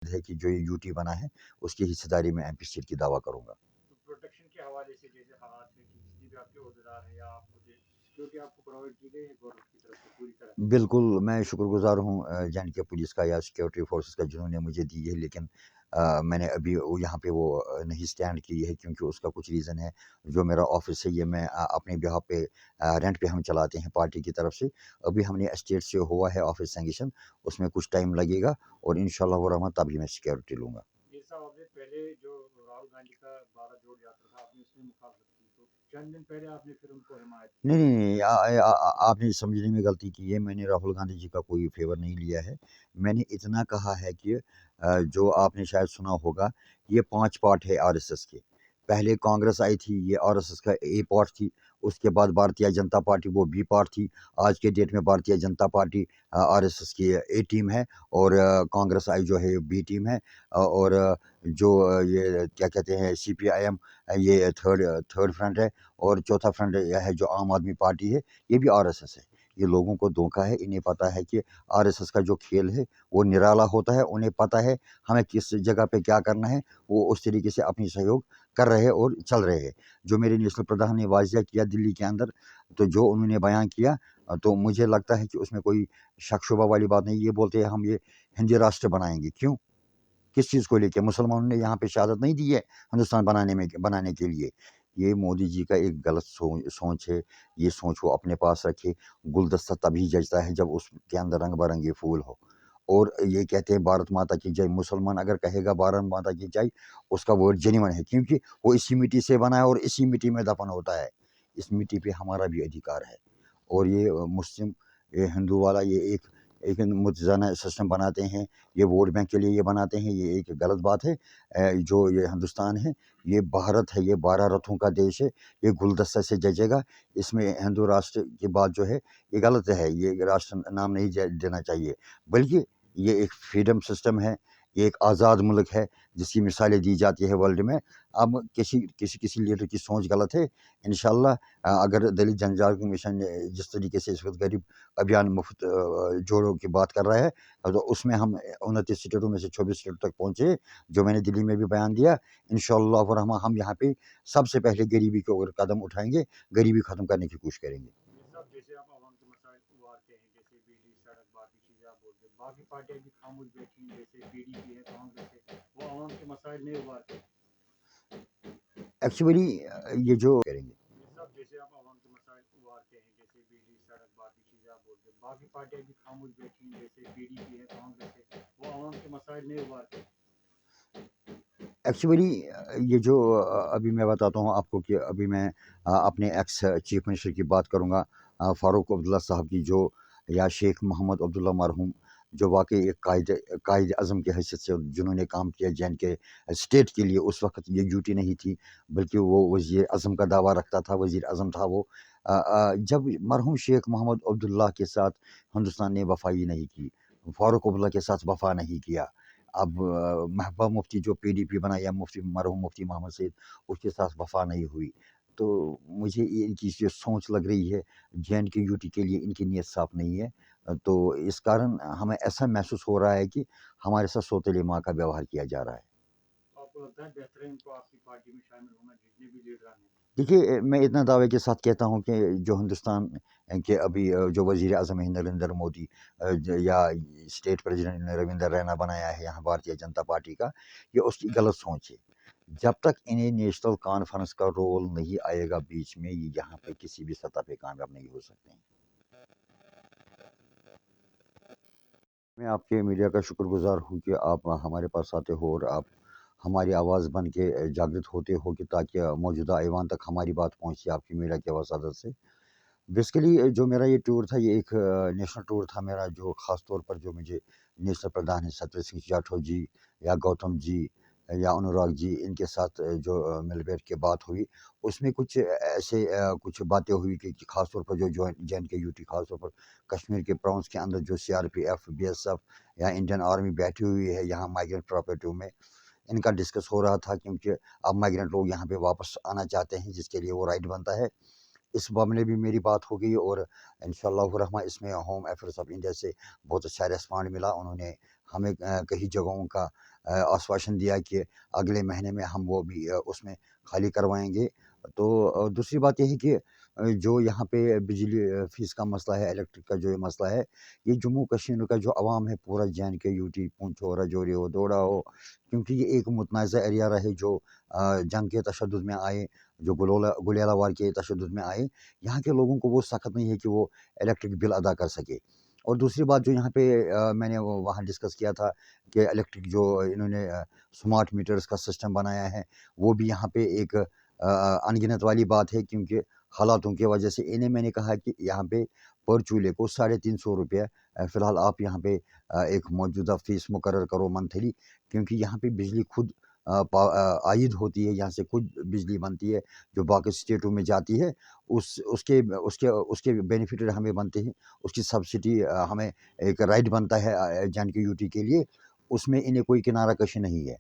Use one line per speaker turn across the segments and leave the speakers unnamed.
ہے کہ جو یہ यूटी बना है उसकी हिस्सेदारी में एमपी सीट की दावा करूंगा।
तो प्रोटेक्शन के हवाले से जैसे हालात है कि जितने भी आपके ओहदेदार हैं या आपको सिक्योरिटी आपको प्रोवाइड की गई है गवर्नमेंट की तरफ से पूरी तरह?
बिल्कुल, मैं शुक्रगुज़ार हूँ जे.एंड.के पुलिस का या सिक्योरिटी फोर्सेस का जिन्होंने मुझे दी है, लेकिन मैंने अभी यहाँ पे वो नहीं स्टैंड की है क्योंकि उसका कुछ रीज़न है। जो मेरा ऑफिस है ये मैं अपने बिहाफ पे रेंट पे हम चलाते हैं पार्टी की तरफ से। अभी हमने एस्टेट से हुआ है ऑफिस सैंक्शन, उसमें कुछ टाइम लगेगा और इंशाअल्लाह व रहमत तभी मैं सिक्योरिटी लूँगा।
ये साहब आपने पहले जो राहुल गांधी का 12 जोड़ यात्रा था आपने उसमें मुखालफत की, तो चंद दिन पहले आपने फिर उनको हिमायत की।
नहीं, आपने समझने में गलती की है। मैंने राहुल गांधी जी का कोई फेवर नहीं लिया है। मैंने इतना कहा है कि जो आपने शायद सुना होगा, ये 5 पार्ट है आरएसएस के। पहले कांग्रेस आई थी, ये आरएसएस का ए पार्ट थी। उसके बाद भारतीय जनता पार्टी वो बी पार्ट थी। आज के डेट में भारतीय जनता पार्टी आरएसएस की ए टीम है और कांग्रेस आई जो है बी टीम है। और जो ये क्या कहते हैं सीपीआईएम, ये थर्ड फ्रंट है और चौथा फ्रंट यह है जो आम आदमी पार्टी है, ये भी आरएसएस है। ये लोगों को धोखा है, इन्हें पता है कि आरएसएस का जो खेल है वो निराला होता है। उन्हें पता है हमें किस जगह पे क्या करना है, वो उस तरीके से अपनी सहयोग कर रहे हैं और चल रहे हैं। जो मेरे नेशनल प्रधान ने वाज़िया किया दिल्ली के अंदर, तो जो उन्होंने बयान किया तो मुझे लगता है कि उसमें कोई शक शुबा वाली बात नहीं। ये बोलते हैं हम ये हिंदी राष्ट्र बनाएंगे, क्यों? किस चीज़ को लेके? मुसलमानों ने यहाँ पे शहादत नहीं दी है हिंदुस्तान बनाने के लिए। ये मोदी जी का एक गलत सोच है। ये सोच वो अपने पास रखे। गुलदस्ता तभी जचता है जब उसके अंदर रंग बिरंगे फूल हो। और ये कहते हैं भारत माता की जय। मुसलमान अगर कहेगा भारत माता की जय, उसका वर्ड जेन्युइन है क्योंकि वो इसी मिट्टी से बना है और इसी मिट्टी में दफन होता है। इस मिट्टी पे हमारा भी अधिकार है। और ये मुस्लिम, ये हिंदू वाला ये एक मुतज़ाना सिस्टम बनाते हैं, ये वोट बैंक के लिए ये बनाते हैं, ये एक गलत बात है। जो ये हिंदुस्तान है, ये भारत है, ये 12 रथों का देश है, ये गुलदस्ता से जचेगा। इसमें हिंदू राष्ट्र की बात जो है ये गलत है। ये राष्ट्र नाम नहीं देना चाहिए, बल्कि ये एक फ्रीडम सिस्टम है, ये एक आज़ाद मुल्क है जिसकी मिसालें दी जाती है वर्ल्ड में। अब किसी लीडर की सोच गलत है। इंशाअल्लाह अगर दलित जनजाति कमीशन जिस तरीके से इस वक्त गरीब अभियान मुफ्त जोड़ों की बात कर रहा है, तो उसमें हम 29 स्टेटों में से 24 स्टेटों तक पहुँचे, जो मैंने दिल्ली में भी बयान दिया। इंशाअल्लाह व रहमा हम यहाँ पे सबसे पहले गरीबी के ऊपर कदम उठाएंगे, गरीबी ख़त्म करने की कोशिश करेंगे।
ये साहब जैसे आप आवाम के मसाइल उभारते हैं, जैसे बिजली, सड़क, बाकी चीज़ें आप बोलते हैं, बाकी पार्टियां भी खामोश बैठी हैं, जैसे पीडीपी है, कांग्रेस है, वो आवाम के मसाइल नहीं उभारते।
एक्चुअली ये जो करेंगे,
ये साहब जैसे आप आवाम के मसाइल उभारते हैं, जैसे बिजली, सड़क, बाकी चीज़ें आप बोलते हैं, बाकी पार्टियां भी खामोश बैठी हैं, जैसे पीडीपी है, कांग्रेस है, वो आवाम के मसाइल नहीं उभारते।
एक्चुअली ये जो अभी मैं बताता हूँ आपको कि अभी मैं अपने एक्स चीफ मिनिस्टर की बात करूँगा, फ़ारूक अब्दुल्ला साहब की, जो या शेख मोहम्मद अब्दुल्ला मरहूम, जो वाकई एक कायद अज़म की हैसियत से जिन्होंने काम किया जैन के स्टेट के लिए। उस वक्त ये ड्यूटी नहीं थी, बल्कि वो वज़ीर अज़म का दावा रखता था, वज़ीर अज़म था वो। जब मरहूम शेख मोहम्मद अब्दुल्ला के साथ हिंदुस्तान ने वफ़ाई नहीं की, फ़ारूक अब्दुल्ला के साथ वफ़ा नहीं किया। अब महबूबा मुफ्ती जो पीडीपी बना या मरहूम मुफ्ती मोहम्मद सईद, उसके साथ वफ़ा नहीं हुई। तो मुझे ये इनकी जो सोच लग रही है जे.एंड.के यूटी के लिए, इनकी नीयत साफ़ नहीं है। तो इस कारण हमें ऐसा महसूस हो रहा है कि हमारे साथ सौतेली माँ का व्यवहार किया जा रहा है।
आपको लगता है बेहतर है इनको आपकी पार्टी में शामिल होना, जितने भी लीडर हैं?
देखिए, मैं इतना दावे के साथ कहता हूँ कि जो हिंदुस्तान के अभी जो वज़ीर आज़म है नरेंद्र मोदी, या स्टेट प्रेसिडेंट ने रविंदर रैना बनाया है यहाँ भारतीय जनता पार्टी का, ये उसकी गलत सोच है। जब तक इन्हें नेशनल कॉन्फ्रेंस का रोल नहीं आएगा बीच में, ये यहाँ पे किसी भी सतह पे कामयाब नहीं हो सकते हैं। मैं आपके मीडिया का शुक्रगुज़ार हूँ कि आप हमारे पास आते हो और आप हमारी आवाज़ बन के जागृत होते हो कि ताकि मौजूदा ऐवान तक हमारी बात पहुँचे आपकी मीडिया के वसादत से। बेसिकली जो मेरा ये टूर था, ये एक नेशनल टूर था मेरा, जो ख़ास तौर पर जो मुझे नेशनल प्रधान हैं सत्यपाल सिंह जाटव जी या गौतम जी या अनुराग जी, इनके साथ जो मिल बैठ के बात हुई, उसमें कुछ ऐसे कुछ बातें हुई कि ख़ास तौर पर जो जे.एंड.के यूटी, ख़ास तौर पर कश्मीर के प्रोविंस के अंदर जो सीआरपीएफ, बीएसएफ या इंडियन आर्मी बैठी हुई है यहाँ माइग्रेंट प्रॉपर्टी में, इनका डिस्कस हो रहा था क्योंकि अब माइग्रेंट लोग यहाँ पे वापस आना चाहते हैं, जिसके लिए वो राइट बनता है। इस मामले में मेरी बात हो गई और इंशाअल्लाह रहमा इसमें होम अफेयर्स ऑफ इंडिया से बहुत अच्छा रिस्पॉन्ड मिला। उन्होंने हमें कई जगहों का आश्वासन दिया कि अगले महीने में हम वो भी उसमें खाली करवाएंगे। तो दूसरी बात ये है कि जो यहाँ पे बिजली फीस का मसला है, इलेक्ट्रिक का जो ये मसला है, ये जम्मू कश्मीर का जो अवाम है, पूरा JNK यूटी पूंछ हो, राजौरी हो, दोड़ा हो, क्योंकि ये एक मुतनाज़ा एरिया रहे जो जंग के तशद्दुद में आए, जो गुलियाला वार के तशद्दुद में आए, यहाँ के लोगों को वो सख्त नहीं है कि वो इलेक्ट्रिक बिल अदा कर सके। और दूसरी बात जो यहाँ पे मैंने वहाँ डिस्कस किया था कि इलेक्ट्रिक जो इन्होंने स्मार्ट मीटर्स का सिस्टम बनाया है, वो भी यहाँ पे एक अनगिनत वाली बात है, क्योंकि हालातों की वजह से इन्हें मैंने कहा कि यहाँ पे पर चूल्हे को 350 रुपये फ़िलहाल आप यहाँ पे एक मौजूदा फ़ीस मुकर्रर करो मंथली, क्योंकि यहाँ पे बिजली खुद आयद होती है, यहाँ से खुद बिजली बनती है जो बाकी स्टेटों में जाती है, उसके उसके उसके बेनिफिट हमें बनते हैं, उसकी सब्सिडी हमें एक राइट बनता है JNK यूटी के लिए, उसमें इन्हें कोई किनारा कशी नहीं है।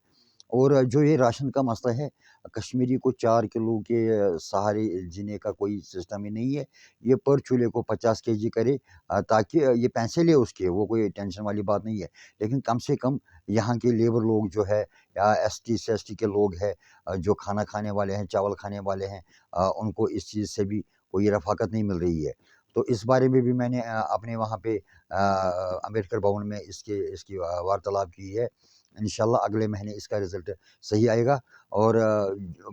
और जो ये राशन का मसला है, कश्मीरी को 4 किलो के सहारे जीने का कोई सिस्टम ही नहीं है। ये पर चूल्हे को 50 केजी करे ताकि ये पैसे ले उसके, वो कोई टेंशन वाली बात नहीं है। लेकिन कम से कम यहाँ के लेबर लोग जो है या ST से ST के लोग हैं, जो खाना खाने वाले हैं, चावल खाने वाले हैं, उनको इस चीज़ से भी कोई रफ़ाकत नहीं मिल रही है। तो इस बारे में भी मैंने अपने वहाँ पे अम्बेडकर भवन में इसकी वार्तालाप की है। इंशाल्लाह अगले महीने इसका रिज़ल्ट सही आएगा। और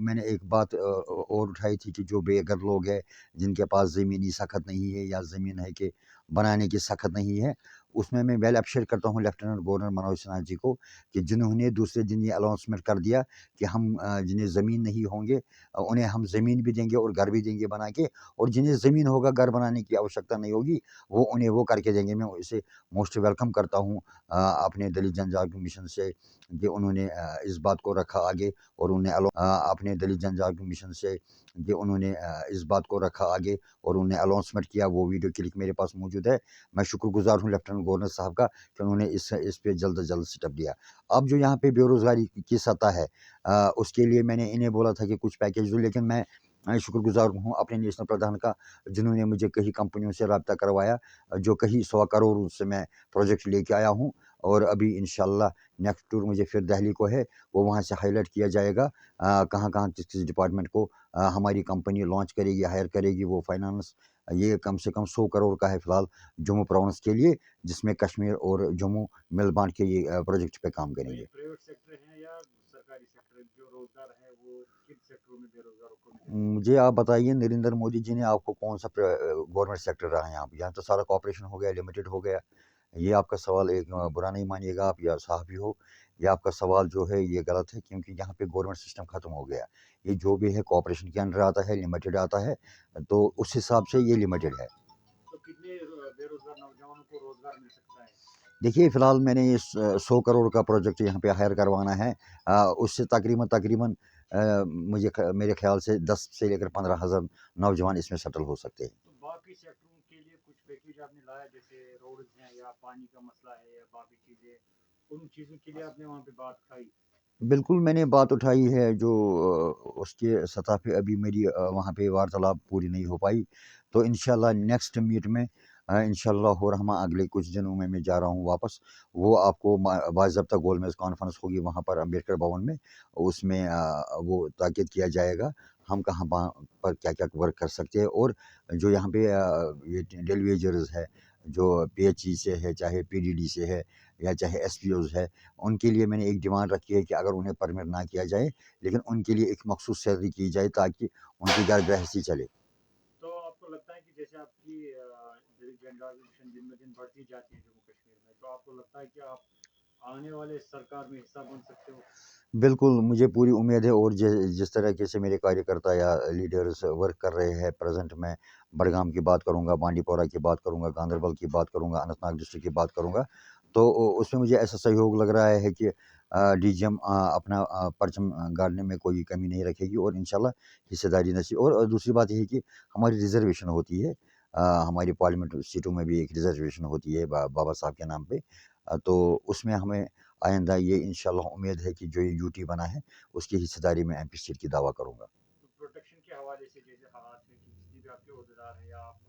मैंने एक बात और उठाई थी कि जो बेघर लोग हैं, जिनके पास ज़मीनी सख़्त नहीं है या ज़मीन है कि बनाने की सख़्त नहीं है, उसमें मैं वेल एप्रिशिएट करता हूँ लेफ्टिनेंट गवर्नर मनोज सिन्हा जी को कि जिन्होंने दूसरे दिन ये अनाउंसमेंट कर दिया कि हम जिन्हें ज़मीन नहीं होंगे उन्हें हम ज़मीन भी देंगे और घर भी देंगे बना के, और जिन्हें ज़मीन होगा, घर बनाने की आवश्यकता नहीं होगी, वो उन्हें वो करके देंगे। मैं इसे मोस्ट वेलकम करता हूँ अपने दलित जनजाति मिशन से कि उन्होंने इस बात को रखा आगे, और अपने दलित जनजाति मिशन से कि उन्होंने इस बात को रखा आगे और उन्हें अनाउंसमेंट किया। वो वीडियो क्लिप मेरे पास मौजूद है। मैं शुक्रगुजार हूँ लेफ्टिनेंट गवर्नर साहब का कि उन्होंने इस पे जल्द से जल्द स्टेप लिया। अब जो यहाँ पे बेरोज़गारी की सतह है, उसके लिए मैंने इन्हें बोला था कि कुछ पैकेज दो, लेकिन मैं शुक्रगुजार हूँ अपने नेशनल प्रधान का, जिन्होंने मुझे कई कंपनियों से राब्ता करवाया, जो कई 100 करोड़ से मैं प्रोजेक्ट लेके आया हूँ। और अभी इंशाल्लाह नेक्स्ट टूर मुझे फिर दिल्ली को है, वो वहाँ से हाईलाइट किया जाएगा कहाँ-कहाँ किस-किस डिपार्टमेंट को हमारी कंपनी लॉन्च करेगी, हायर करेगी। वो फाइनेंस ये कम से कम 100 करोड़ का है फ़िलहाल जम्मू प्रोविंस के लिए, जिसमें कश्मीर और जम्मू मिल बाँट के ये प्रोजेक्ट पे काम
तो ये
करेंगे।
प्राइवेट सेक्टर है या सरकारी सेक्टर? जो रोजगार है वो किन सेक्टरों में बेरोजगारों को मिलेगा?
मुझे आप बताइए, नरेंद्र मोदी जी ने आपको कौन-सा गवर्नमेंट सेक्टर रहा है यहाँ पे? यहाँ तो सारा कॉर्पोरेशन हो गया, लिमिटेड हो गया। ये आपका सवाल एक बुरा नहीं मानिएगा आप, या साहब ही हो, ये आपका सवाल जो है ये गलत है, क्योंकि यहाँ पे गवर्नमेंट सिस्टम ख़त्म हो गया। ये जो भी है कॉर्पोरेशन के अंडर आता है, लिमिटेड आता है, तो उस हिसाब से ये लिमिटेड है।
तो कितने बेरोजगार नौजवानों को रोजगार मिल सकता है?
देखिए, फ़िलहाल मैंने ये 100 करोड़ का प्रोजेक्ट यहाँ पे हायर करवाना है। उससे तकरीबन मुझे मेरे ख़्याल से 10 से लेकर 15,000 नौजवान इसमें सेटल हो सकते हैं।
तो बाकी सेक्टरों के लिए कुछ पैकेज आपने लाया, जैसे रोड्स हैं या पानी का मसला है या बाकी चीज़ें, उन चीज़ों के लिए आपने वहाँ पे बात उठाई?
बिल्कुल, मैंने बात उठाई है, जो उसके सतह पे अभी मेरी वहाँ पे वार्तालाप पूरी नहीं हो पाई। तो इंशाल्लाह नेक्स्ट मीट में इंशाल्लाह और हम अगले कुछ दिनों में मैं जा रहा हूँ वापस। वो आपको बाज़ाब्ता गोलमेज़ कॉन्फ्रेंस होगी वहाँ पर अम्बेडकर भवन में। उसमें वो ताक़ीद किया जाएगा, हम कहाँ वहाँ पर क्या-क्या वर्क कर सकते हैं। और जो यहाँ पे ये डेली वेजर्स है, जो PHE से है, चाहे PDD से है या चाहे SPOs है, उनके लिए मैंने एक डिमांड रखी है कि अगर उन्हें परमिट ना किया जाए, लेकिन उनके लिए एक मखसूस सैलरी की जाए ताकि उनकी घर गृहस्थी चले।
तो आपको लगता है कि जैसे आपकी दलित जनजाति दिन ब दिन बढ़ती जाती है जम्मू कश्मीर में, तो आपको लगता है कि आप आने वाले सरकार में हिस्सा बन सकते हो?
बिल्कुल, मुझे पूरी उम्मीद है। और जिस तरीके से मेरे कार्यकर्ता या लीडर्स वर्क कर रहे हैं प्रेज़ेंट में, बडगाम की बात करूँगा, बांडीपोरा की बात करूँगा, गांदरबल की बात करूँगा, अनंतनाग डिस्ट्रिक्ट की बात करूँगा, तो उसमें मुझे ऐसा सहयोग लग रहा है कि DGM अपना परचम गाड़ने में कोई कमी नहीं रखेगी, और इंशाल्लाह हिस्सेदारी नसीब। और दूसरी बात ये है कि हमारी रिज़र्वेशन होती है, हमारी पार्लियामेंट सीटों में भी एक रिज़र्वेशन होती है बाबा साहब के नाम पे। तो उसमें हमें आइंदा ये इंशाल्लाह उम्मीद है कि जो ये यूटी बना है, उसकी हिस्सेदारी में MP सीट की दावा करूँगा।
तो प्रोटेक्शन के हवाले से जैसे हालात में कि जितने भी आपके ओहदेदार हैं या आप